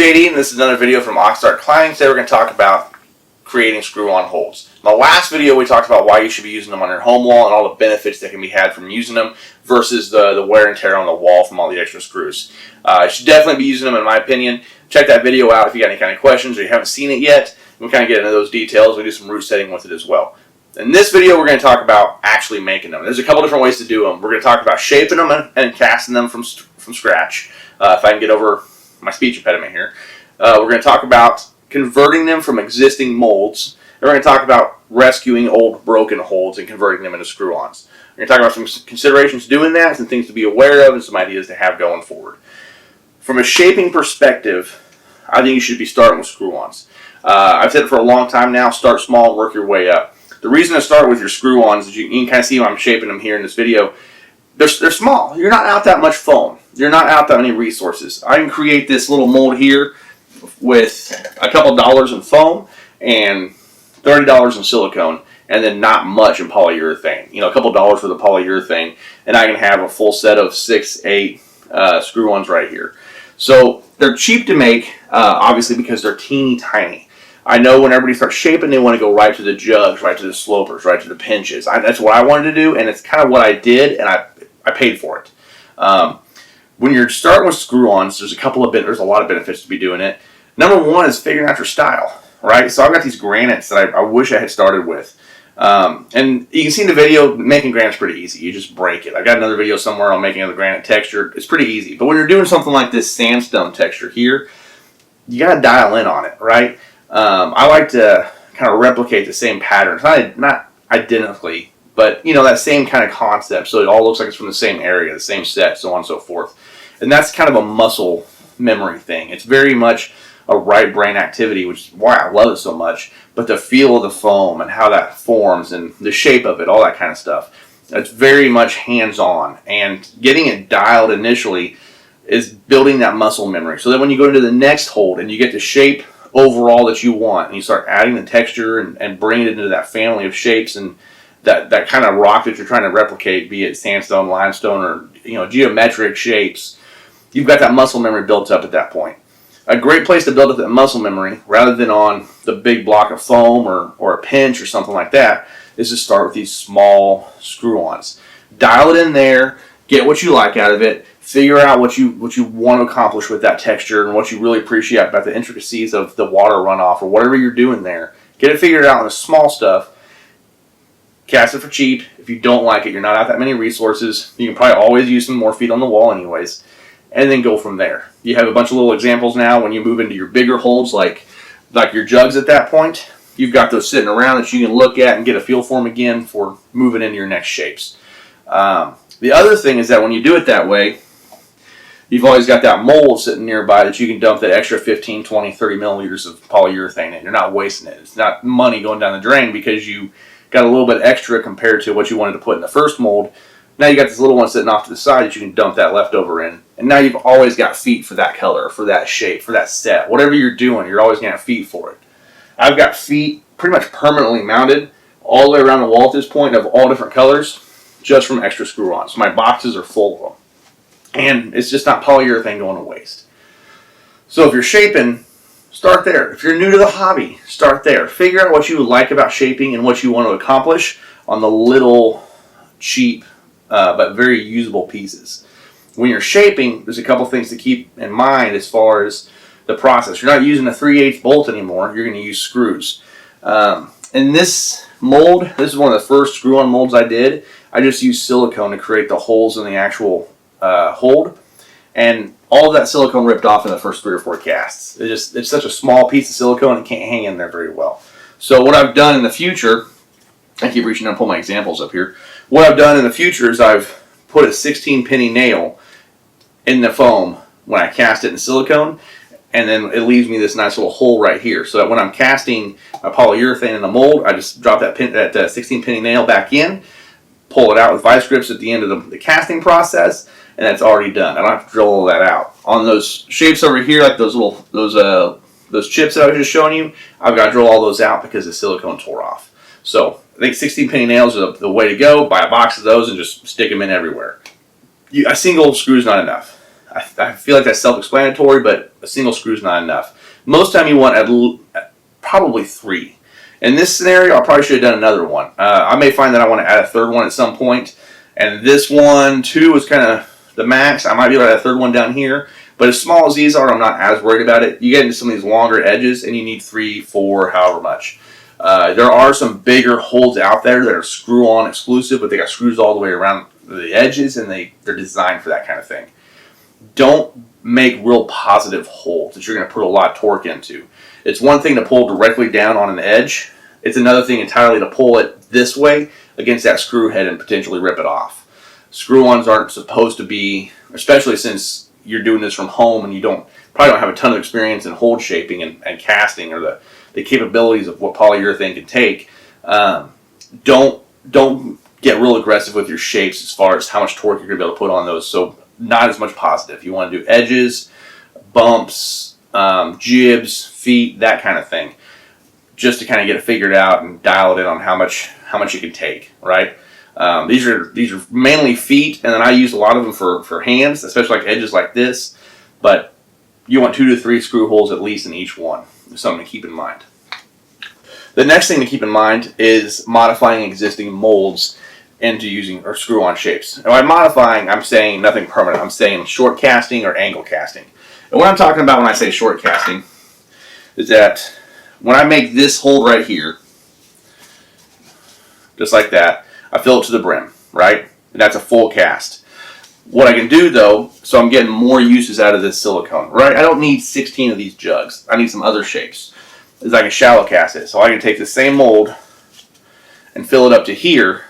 JD, and this is another video from Aux'Arc Climbing. Today we're going to talk about creating screw-on holds. In the last video we talked about why you should be using them on your home wall and all the benefits that can be had from using them versus the wear and tear on the wall from all the extra screws. You should definitely be using them in my opinion. Check that video out if you got any kind of questions or you haven't seen it yet. We'll kind of get into those details. We do some root setting with it as well. In this video we're going to talk about actually making them. There's a couple different ways to do them. We're going to talk about shaping them and casting them from scratch. If I can get over my speech impediment here. We're going to talk about converting them from existing molds. And we're going to talk about rescuing old broken holds and converting them into screw-ons. We're going to talk about some considerations doing that, some things to be aware of, and some ideas to have going forward. From a shaping perspective, I think you should be starting with screw-ons. I've said it for a long time now, start small and work your way up. The reason to start with your screw-ons is you can kind of see how I'm shaping them here in this video. They're small. You're not out that much foam. You're not out that many resources. I can create this little mold here with a couple dollars in foam and $30 in silicone, and then not much in polyurethane. You know, a couple dollars for the polyurethane, and I can have a full set of 6-8 screw-ons right here. So they're cheap to make, obviously because they're teeny tiny. I know when everybody starts shaping, they want to go right to the jugs, right to the slopers, right to the pinches. That's what I wanted to do, and it's kind of what I did, and I paid for it. When you're starting with screw-ons, there's a lot of benefits to be doing it. Number one is figuring out your style, right? So I've got these granites that I wish I had started with. And you can see in the video, making granite's pretty easy. You just break it. I got another video somewhere on making the granite texture. It's pretty easy. But when you're doing something like this sandstone texture here, you got to dial in on it, right? I like to kind of replicate the same patterns. Not identically, but, you know, that same kind of concept, so it all looks like it's from the same area, the same set, so on and so forth. And that's kind of a muscle memory thing. It's very much a right brain activity, which is why I love it so much, but the feel of the foam and how that forms and the shape of it, all that kind of stuff, it's very much hands-on, and getting it dialed initially is building that muscle memory, so that when you go into the next hold and you get the shape overall that you want, and you start adding the texture and bringing it into that family of shapes and that kind of rock that you're trying to replicate, be it sandstone, limestone, or, you know, geometric shapes, you've got that muscle memory built up at that point. A great place to build up that muscle memory, rather than on the big block of foam or a pinch or something like that, is to start with these small screw-ons. Dial it in there, get what you like out of it, figure out what you want to accomplish with that texture and what you really appreciate about the intricacies of the water runoff or whatever you're doing there. Get it figured out on the small stuff. Cast it for cheap. If you don't like it, you're not out that many resources. You can probably always use some more feet on the wall anyways. And then go from there. You have a bunch of little examples now when you move into your bigger holds, like your jugs at that point. You've got those sitting around that you can look at and get a feel for them again for moving into your next shapes. The other thing is that when you do it that way, you've always got that mold sitting nearby that you can dump that extra 15, 20, 30 milliliters of polyurethane in. You're not wasting it. It's not money going down the drain because you got a little bit extra compared to what you wanted to put in the first mold. Now you got this little one sitting off to the side that you can dump that leftover in. And now you've always got feet for that color, for that shape, for that set. Whatever you're doing, you're always going to have feet for it. I've got feet pretty much permanently mounted all the way around the wall at this point of all different colors just from extra screw-ons. My boxes are full of them. And it's just not polyurethane going to waste. So if you're shaping, start there. If you're new to the hobby, start there. Figure out what you like about shaping and what you want to accomplish on the little cheap but very usable pieces. When you're shaping, there's a couple things to keep in mind as far as the process. You're not using a 3/8 bolt anymore. You're going to use screws. In this mold, this is one of the first screw-on molds I did. I just used silicone to create the holes in the actual hold, and all of that silicone ripped off in the first 3 or 4 casts. It's such a small piece of silicone, it can't hang in there very well. So what I've done in the future, I keep reaching down and pull my examples up here. What I've done in the future is I've put a 16-penny nail in the foam when I cast it in silicone, and then it leaves me this nice little hole right here, so that when I'm casting a polyurethane in the mold, I just drop that 16-penny nail back in, pull it out with vice grips at the end of the casting process, and that's already done. I don't have to drill all that out. On those shapes over here, like those chips that I was just showing you, I've got to drill all those out because the silicone tore off. So I think 16-penny nails are the way to go. Buy a box of those and just stick them in everywhere. A single screw is not enough. I feel like that's self-explanatory, but a single screw is not enough. Most time you want probably 3. In this scenario, I probably should have done another one. I may find that I want to add a third one at some point, and this one, 2 is kind of the max. I might be able to add a third one down here, but as small as these are, I'm not as worried about it. You get into some of these longer edges, and you need 3, 4, however much. There are some bigger holes out there that are screw-on exclusive, but they got screws all the way around the edges, and they're designed for that kind of thing. Don't make real positive holes that you're going to put a lot of torque into. It's one thing to pull directly down on an edge. It's another thing entirely to pull it this way against that screw head and potentially rip it off. Screw-ons aren't supposed to be, especially since you're doing this from home and you probably don't have a ton of experience in hold shaping and casting, or the capabilities of what polyurethane can take. Don't get real aggressive with your shapes as far as how much torque you're going to be able to put on those. So not as much positive. You want to do edges, bumps, jibs, feet, that kind of thing, just to kind of get it figured out and dial it in on how much you can take, right? These are mainly feet, and then I use a lot of them for hands, especially like edges like this. But you want 2 to 3 screw holes at least in each one. It's something to keep in mind. The next thing to keep in mind is modifying existing molds into using or screw-on shapes. And by modifying, I'm saying nothing permanent. I'm saying short casting or angle casting. And what I'm talking about when I say short casting is that when I make this hole right here, just like that, I fill it to the brim, right? And that's a full cast. What I can do though, so I'm getting more uses out of this silicone, right? I don't need 16 of these jugs. I need some other shapes. Is I can shallow cast it. So I can take the same mold and fill it up to here,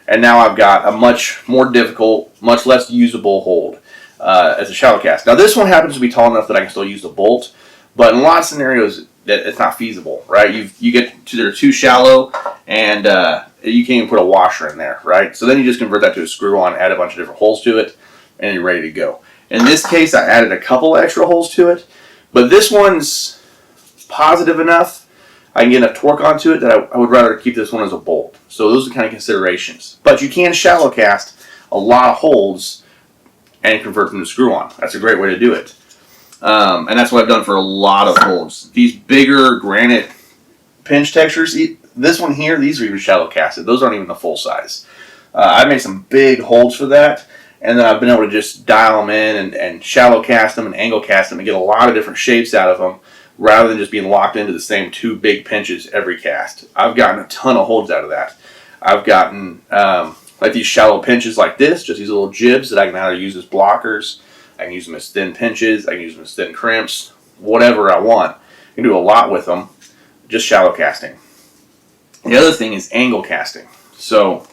and now I've got a much more difficult, much less usable hold as a shallow cast. Now this one happens to be tall enough that I can still use the bolt, but in a lot of scenarios that it's not feasible, right? You get to they're too shallow, and you can't even put a washer in there, right? So then you just convert that to a screw-on, add a bunch of different holes to it, and you're ready to go. In this case, I added a couple extra holes to it, but this one's positive enough, I can get enough torque onto it that I would rather keep this one as a bolt. So those are the kind of considerations. But you can shallow cast a lot of holes and convert them to screw-on. That's a great way to do it. And that's what I've done for a lot of holes. These bigger granite pinch textures, this one here, these are even shallow casted. Those aren't even the full size. I've made some big holes for that, and then I've been able to just dial them in and shallow cast them and angle cast them and get a lot of different shapes out of them, rather than just being locked into the same 2 big pinches every cast. I've gotten a ton of holds out of that. I've gotten like these shallow pinches like this, just these little jibs that I can either use as blockers, I can use them as thin pinches, I can use them as thin crimps, whatever I want. I can do a lot with them, just shallow casting. The other thing is angle casting. So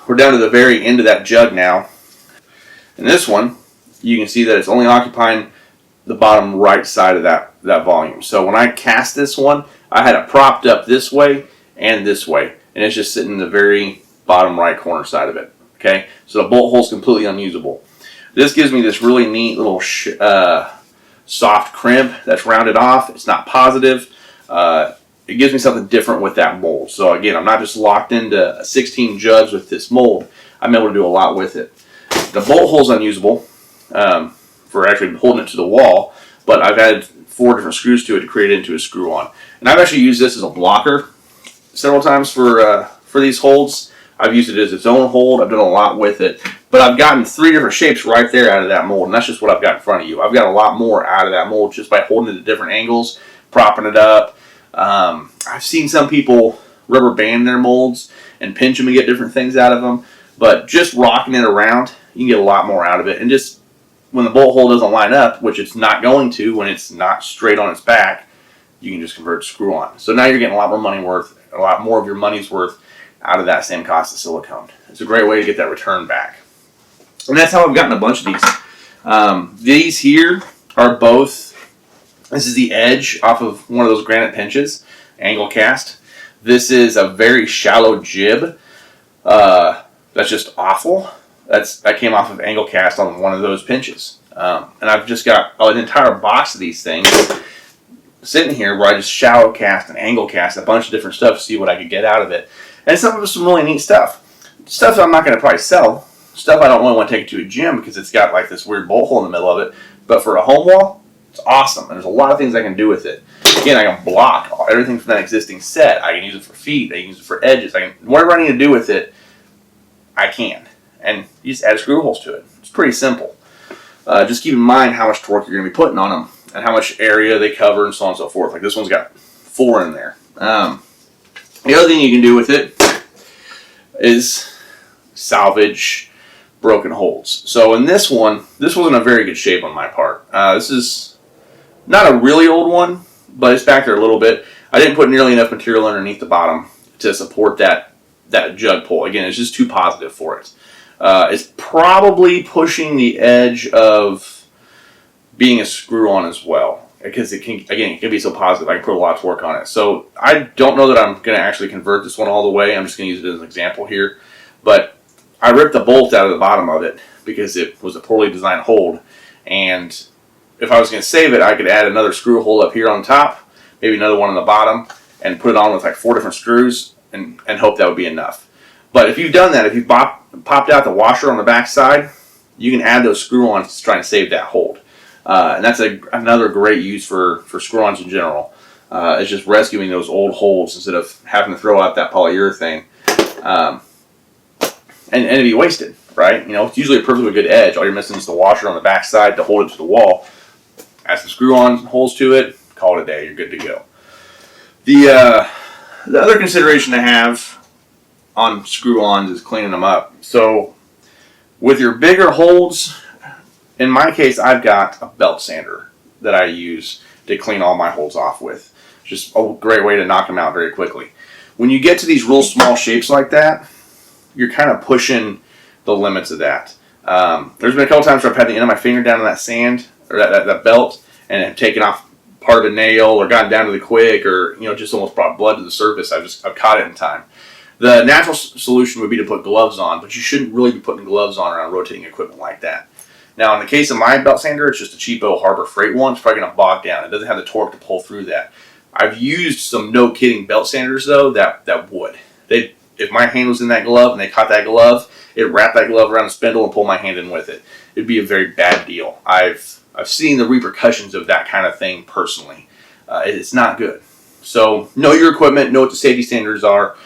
we're down to the very end of that jug now. In this one, you can see that it's only occupying the bottom right side of that volume. So when I cast this one, I had it propped up this way and this way, and it's just sitting in the very bottom right corner side of it. Okay, so the bolt hole's completely unusable. This gives me this really neat little soft crimp that's rounded off. It's not positive. It gives me something different with that mold. So again, I'm not just locked into 16 jugs with this mold. I'm able to do a lot with it. The bolt hole's unusable for actually holding it to the wall, but I've added 4 different screws to it to create it into a screw-on. And I've actually used this as a blocker several times for these holds. I've used it as its own hold. I've done a lot with it. But I've gotten 3 different shapes right there out of that mold, and that's just what I've got in front of you. I've got a lot more out of that mold just by holding it at different angles, propping it up. I've seen some people rubber band their molds and pinch them and get different things out of them. But just rocking it around, you can get a lot more out of it. And just when the bolt hole doesn't line up, which it's not going to when it's not straight on its back, you can just convert to screw-on. So now you're getting a lot more money worth, a lot more of your money's worth out of that same cost of silicone. It's a great way to get that return back. And that's how I've gotten a bunch of these. These here are both, this is the edge off of one of those granite pinches, angle cast. This is a very shallow jib. That's just awful. That came off of angle cast on one of those pinches. And I've just got an entire box of these things sitting here where I just shallow cast and angle cast a bunch of different stuff to see what I could get out of it. And some of it's some really neat stuff. Stuff that I'm not going to probably sell. stuff I don't really want to take it to a gym because it's got like this weird bolt hole in the middle of it. But for a home wall, it's awesome. And there's a lot of things I can do with it. Again, I can block everything from that existing set. I can use it for feet. I can use it for edges. Whatever I need to do with it, I can. And you just add screw holes to it. It's pretty simple. Just keep in mind how much torque you're going to be putting on them and how much area they cover and so on and so forth. Like this one's got 4 in there. The other thing you can do with it is salvage broken holes. So in this one, this wasn't a very good shape on my part. This is not a really old one, but it's back there a little bit. I didn't put nearly enough material underneath the bottom to support that jug pull. Again, it's just too positive for it. It's probably pushing the edge of being a screw-on as well. Because it can be so positive. I can put a lot of torque on it. So I don't know that I'm going to actually convert this one all the way. I'm just going to use it as an example here. But I ripped the bolt out of the bottom of it because it was a poorly designed hold. And if I was going to save it, I could add another screw hole up here on top, maybe another one on the bottom, and put it on with like 4 different screws and hope that would be enough. But if you've done that, if you've popped out the washer on the back side, you can add those screw-ons to try and save that hold. And that's another great use for screw-ons in general. It's just rescuing those old holes instead of having to throw out that polyurethane and it'd be wasted, right? You know, it's usually a perfectly good edge. All you're missing is the washer on the back side to hold it to the wall. Add some screw-on holes to it, call it a day. You're good to go. The other consideration to have on screw-ons is cleaning them up. So with your bigger holds, in my case, I've got a belt sander that I use to clean all my holes off with. Just a great way to knock them out very quickly. When you get to these real small shapes like that, you're kind of pushing the limits of that. There's been a couple times where I've had the end of my finger down in that sand or that belt and have taken off part of a nail or gotten down to the quick or just almost brought blood to the surface. I've caught it in time. The natural solution would be to put gloves on, but you shouldn't really be putting gloves on around rotating equipment like that. Now, in the case of my belt sander, it's just a cheapo Harbor Freight one. It's probably going to bog down. It doesn't have the torque to pull through that. I've used some no-kidding belt sanders, though, that would. If my hand was in that glove and they caught that glove, it'd wrap that glove around the spindle and pull my hand in with it. It'd be a very bad deal. I've seen the repercussions of that kind of thing personally. It's not good. So know your equipment, know what the safety standards are.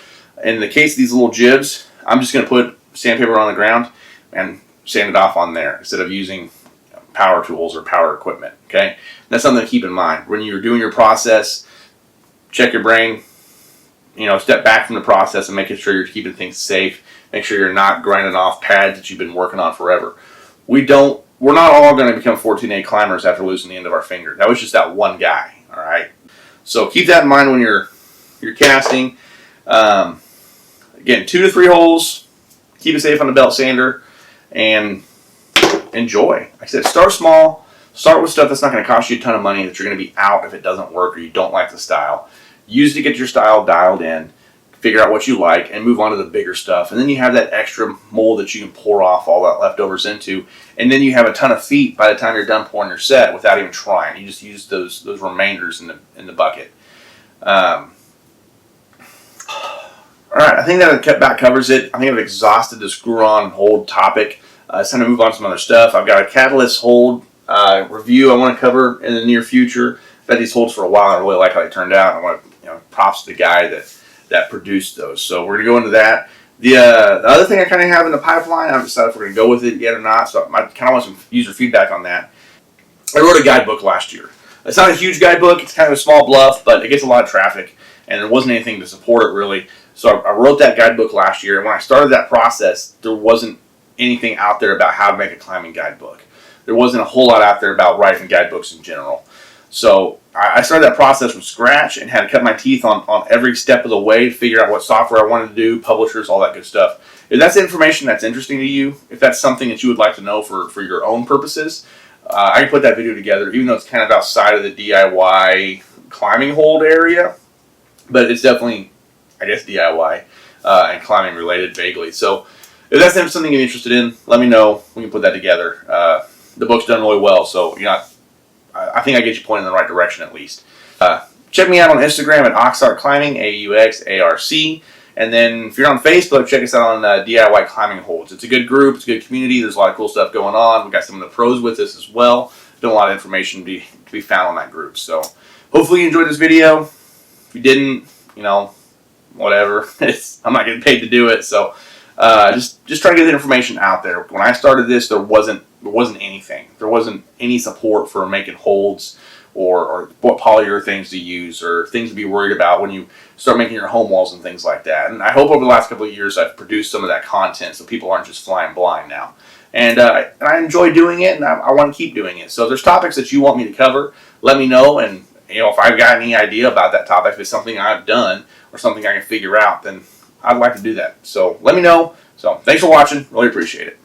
In the case of these little jibs, I'm just going to put sandpaper on the ground and sand it off on there instead of using power tools or power equipment. Okay, that's something to keep in mind when you're doing your process. Check your brain. Step back from the process and making sure you're keeping things safe. Make sure you're not grinding off pads that you've been working on forever. We're not all going to become 14A climbers after losing the end of our finger. That was just that one guy. All right. So keep that in mind when you're casting. Again, 2 to 3 holes. Keep it safe on the belt sander. And enjoy. Like I said, start small. Start with stuff that's not going to cost you a ton of money that you're going to be out if it doesn't work or you don't like the style. Use it to get your style dialed in, figure out what you like, and move on to the bigger stuff. And then you have that extra mold that you can pour off all that leftovers into. And then you have a ton of feet by the time you're done pouring your set without even trying. You just use those remainders in the bucket. All right, I think that about covers it. I think I've exhausted the screw-on hold topic. It's time to move on to some other stuff. I've got a catalyst hold review I want to cover in the near future. I've had these holds for a while and I really like how they turned out. I want to props to the guy that produced those. So we're going to go into that. The other thing I kind of have in the pipeline, I haven't decided if we're going to go with it yet or not, so I kind of want some user feedback on that. I wrote a guidebook last year. It's not a huge guidebook. It's kind of a small bluff, but it gets a lot of traffic, and there wasn't anything to support it really. So I wrote that guidebook last year, and when I started that process, there wasn't anything out there about how to make a climbing guidebook. There wasn't a whole lot out there about writing guidebooks in general. So I started that process from scratch and had to cut my teeth on every step of the way to figure out what software I wanted to do, publishers, all that good stuff. If that's information that's interesting to you, if that's something that you would like to know for your own purposes, I can put that video together, even though it's kind of outside of the DIY climbing hold area. But it's definitely, I guess, DIY and climbing related vaguely. So if that's something you're interested in, let me know. We can put that together. The book's done really well, so I think I get you pointed in the right direction at least. Check me out on Instagram at Aux'Arc Climbing, AUXARC, And then if you're on Facebook, check us out on DIY Climbing Holds. It's a good group. It's a good community. There's a lot of cool stuff going on. We've got some of the pros with us as well. There's a lot of information to be found on that group. So hopefully you enjoyed this video. If you didn't, you know, whatever. I'm not getting paid to do it. So just try to get the information out there. When I started this, there wasn't anything. There wasn't any support for making holds or what polyurethanes to use or things to be worried about when you start making your home walls and things like that. And I hope over the last couple of years I've produced some of that content so people aren't just flying blind now. And I enjoy doing it, and I want to keep doing it. So if there's topics that you want me to cover, let me know. And if I've got any idea about that topic, if it's something I've done or something I can figure out, then I'd like to do that. So let me know. So thanks for watching. Really appreciate it.